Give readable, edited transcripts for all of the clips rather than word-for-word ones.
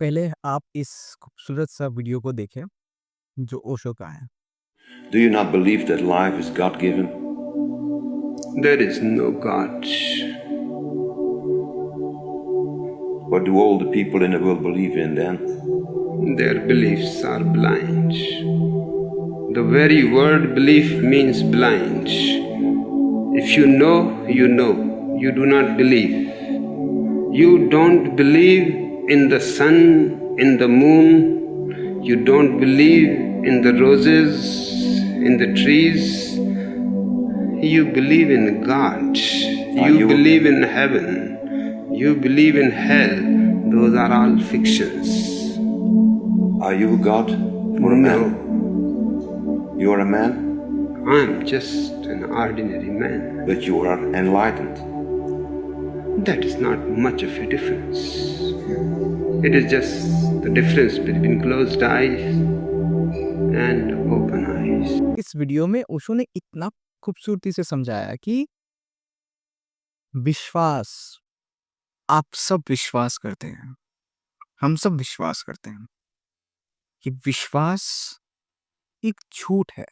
पहले आप इस खूबसूरत सा वीडियो को देखें जो ओशो का है। Do you not believe that life is God given? There is no God. What do all the people in the world believe in then? Their beliefs are blind. The very word belief means blind. If you know, you know. You do not believe. You don't believe in the sun, in the moon. You don't believe in the roses, in the trees. You believe in God. You believe in heaven. You believe in hell. Those are all fictions. Are you a God or a No, man? You are a man, I'm just an ordinary man. but you are enlightened. That is not much of a difference. It is just the difference between closed eyes and open eyes. इस video में ओशो ने इतना खूबसूरती से समझाया कि विश्वास, आप सब विश्वास करते हैं, हम सब विश्वास करते हैं कि विश्वास एक झूठ है।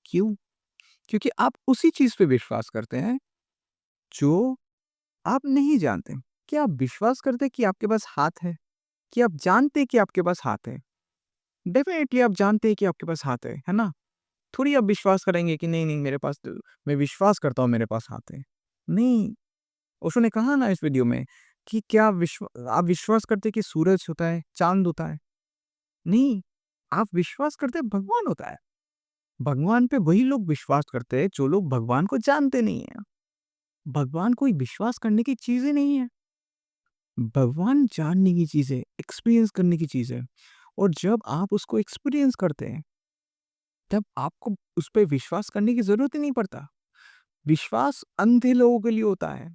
क्यों? क्योंकि आप उसी चीज पे विश्वास करते हैं जो आप नहीं जानते। क्या आप विश्वास करते हैं कि आपके पास हाथ है? कि आप जानते हैं कि आपके पास हाथ है? डेफिनेटली आप जानते हैं कि आपके पास हाथ है ना? थोड़ी आप विश्वास करेंगे कि नहीं, नहीं मेरे पास तो मैं विश्वास करता हूँ मेरे पास हाथ है। नहीं, ओशो ने कहा ना इस वीडियो में कि क्या आप विश्वास करते हैं कि सूरज होता है, चाँद होता है? नहीं, आप विश्वास करते हैं भगवान होता है। भगवान पे वही लोग विश्वास करते हैं जो लोग भगवान को जानते नहीं हैं। भगवान कोई विश्वास करने की चीज़ ही नहीं है। भगवान जानने की चीज़ है, एक्सपीरियंस करने की चीज़ है। और जब आप उसको एक्सपीरियंस करते हैं, तब आपको उस पे विश्वास करने की ज़रूरत ही नहीं पड़ता। विश्वास अंधे लोगों के लिए होता है।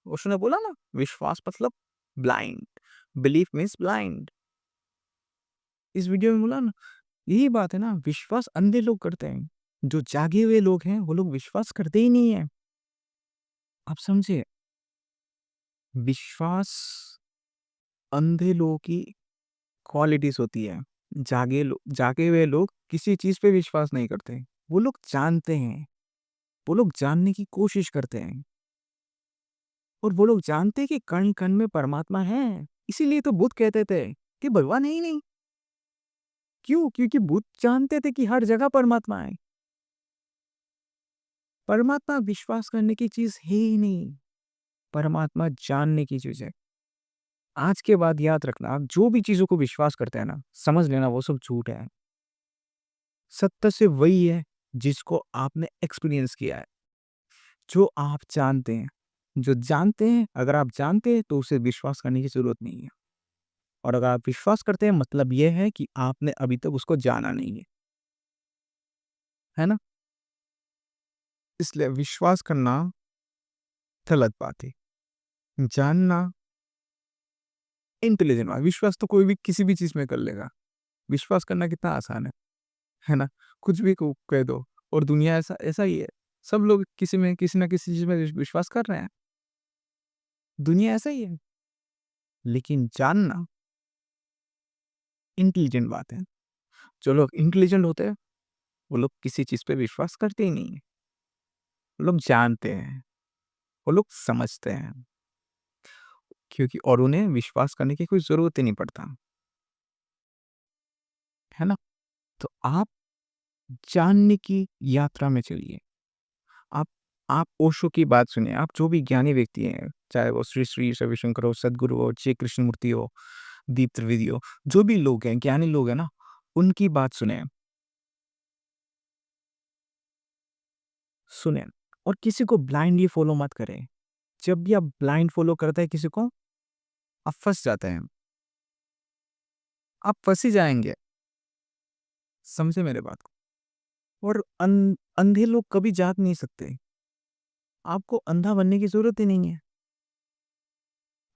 उसने बोला ना, विश्वास मतलब ब्लाइंड, बिलीफ मीन्स ब्लाइंड। इस वीडियो में बोला ना, यही बात है ना, विश्वास अंधे लोग करते हैं। जो जागे हुए लोग हैं वो लोग विश्वास करते ही नहीं है। आप समझे? विश्वास अंधे लोगों की क्वालिटीज होती है। जागे हुए लोग किसी चीज पे विश्वास नहीं करते। वो लोग जानते हैं, वो लोग जानने की कोशिश करते हैं, और वो लोग जानते हैं कि कण कण में परमात्मा है। इसीलिए तो बुद्ध कहते थे कि भगवान है ही नहीं। क्यों? क्योंकि बुद्ध जानते थे कि हर जगह परमात्मा है। परमात्मा विश्वास करने की चीज है ही नहीं, परमात्मा जानने की चीज है। आज के बाद याद रखना, आप जो भी चीजों को विश्वास करते हैं ना, समझ लेना वो सब झूठ है। सत्य से वही है जिसको आपने एक्सपीरियंस किया है, जो आप जानते हैं। जो जानते हैं, अगर आप जानते हैं तो उसे विश्वास करने की जरूरत नहीं है। और अगर आप विश्वास करते हैं, मतलब यह है कि आपने अभी तक उसको जाना नहीं है ना? इसलिए विश्वास करना गलत बात है। जानना इंटेलिजेंट बात। विश्वास तो कोई भी किसी भी चीज में कर लेगा। विश्वास करना कितना आसान है ना? कुछ भी को कह दो, और दुनिया ऐसा ऐसा ही है। सब लोग किसी ना किसी चीज में विश्वास कर रहे हैं। दुनिया ऐसा ही है। लेकिन जानना इंटेलिजेंट बात है। जो लोग इंटेलिजेंट होते हैं, वो लोग किसी चीज पे विश्वास करते ही नहीं है। वो लोग जानते हैं, वो लोग समझते हैं, क्योंकि और उन्हें विश्वास करने की कोई जरूरत ही नहीं पड़ता, है ना? तो आप जानने की यात्रा में चलिए। आप आप ओशो की बात सुनिए। आप जो भी ज्ञानी व्यक्ति हैं, चाहे वो श्री श्री रविशंकर हो, सदगुरु हो, जय कृष्णमूर्ति हो, दीप त्रिवेदी हो, जो भी लोग हैं, ज्ञानी लोग हैं ना, उनकी बात सुने। सुने, और किसी को ब्लाइंडली फॉलो मत करें। जब भी आप ब्लाइंड फॉलो करते हैं किसी को, आप फंस जाते हैं। आप फंस ही जाएंगे। समझे मेरे बात को? और अंधे लोग कभी जाग नहीं सकते। आपको अंधा बनने की जरूरत ही नहीं है।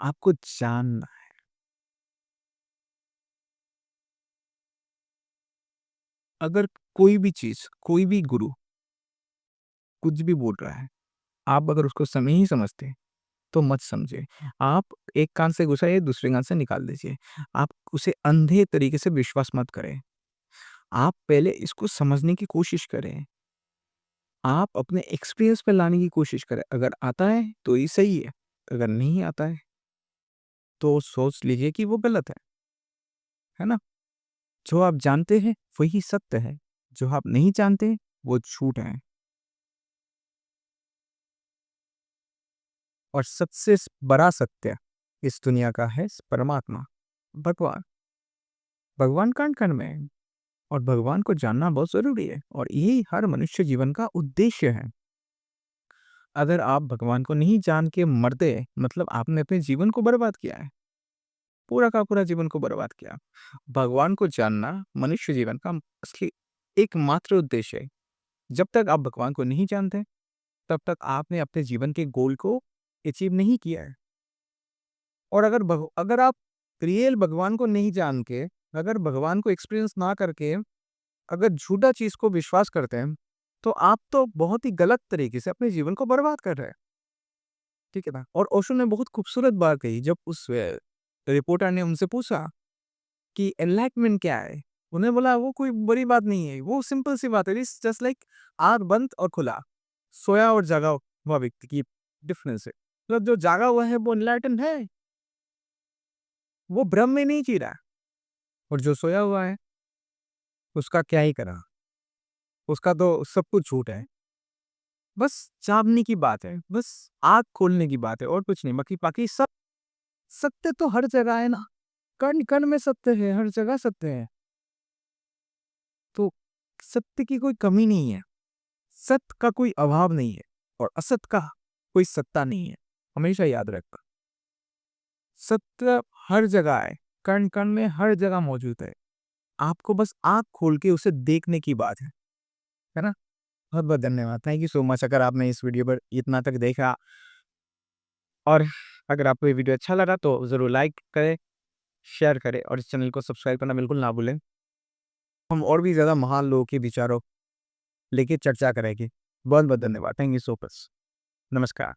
आपको जानना है। अगर कोई भी चीज, कोई भी गुरु कुछ भी बोल रहा है, आप अगर उसको समय ही समझते, तो मत समझिए। आप एक कान से घुसाइए, दूसरे कान से निकाल दीजिए। आप उसे अंधे तरीके से विश्वास मत करें। आप पहले इसको समझने की कोशिश करें। आप अपने एक्सपीरियंस पे लाने की कोशिश करें। अगर आता है तो ये सही है, अगर नहीं आता है तो सोच लीजिए कि वो गलत है ना? जो आप जानते हैं वही सत्य है, जो आप नहीं जानते वो झूठ है। और सबसे बड़ा सत्य इस दुनिया का है परमात्मा, भगवान। भगवान कण-कण में है और भगवान को जानना बहुत ज़रूरी है और यही हर मनुष्य जीवन का उद्देश्य है। अगर आप भगवान को नहीं जान के मरते, मतलब आपने अपने जीवन को बर्बाद किया है। पूरा का पूरा जीवन को बर्बाद किया। भगवान को जानना मनुष्य जीवन का असली एकमात्र उद्देश्य है। जब तक आप भगवान को नहीं जानते, तब तक आपने अपने जीवन के गोल को अचीव नहीं किया है। और अगर आप रियल भगवान को नहीं जान के, अगर भगवान को एक्सपीरियंस ना करके, अगर झूठा चीज़ को विश्वास करते हैं, तो आप तो बहुत ही गलत तरीके से अपने जीवन को बर्बाद कर रहे हैं। ठीक है ना? और ओशो ने बहुत खूबसूरत बात कही जब उस रिपोर्टर ने उनसे पूछा कि एनलाइटमेंट क्या है? उन्हें बोला वो कोई बड़ी बात नहीं है, वो सिंपल सी बात है, इट्स जस्ट लाइक आँख बंद और खुला, सोया और जागा हुआ व्यक्ति की डिफरेंस है। मतलब जो जागा हुआ है वो एनलाइटेंड है, वो भ्रम में नहीं जी रहा है, और जो सोया हुआ है उसका क्या ही करा, उसका तो सब कुछ झूठ है। बस जानने की बात है, बस आँख खोलने की बात है और कुछ नहीं। बाकी बाकी सब सत्य तो हर जगह है ना, कण-कण में सत्य है, हर जगह सत्य है। तो सत्य की कोई कमी नहीं है, सत्य का कोई अभाव नहीं है और असत्य का कोई सत्ता नहीं है। हमेशा याद रखना, सत्य हर जगह है, कण-कण में हर जगह मौजूद है। आपको बस आँख खोल के उसे देखने की बात है ना? बहुत-बहुत धन्यवाद। थैंक यू सो मच अगर आपने इस वीडियो पर इतना तक देखा, और अगर आपको ये वीडियो अच्छा लगा तो ज़रूर लाइक करें, शेयर करें और इस चैनल को सब्सक्राइब करना बिल्कुल ना भूलें। हम और भी ज़्यादा महान लोगों के विचारों लेके चर्चा करेंगे। बहुत-बहुत धन्यवाद। Thank you so much. नमस्कार।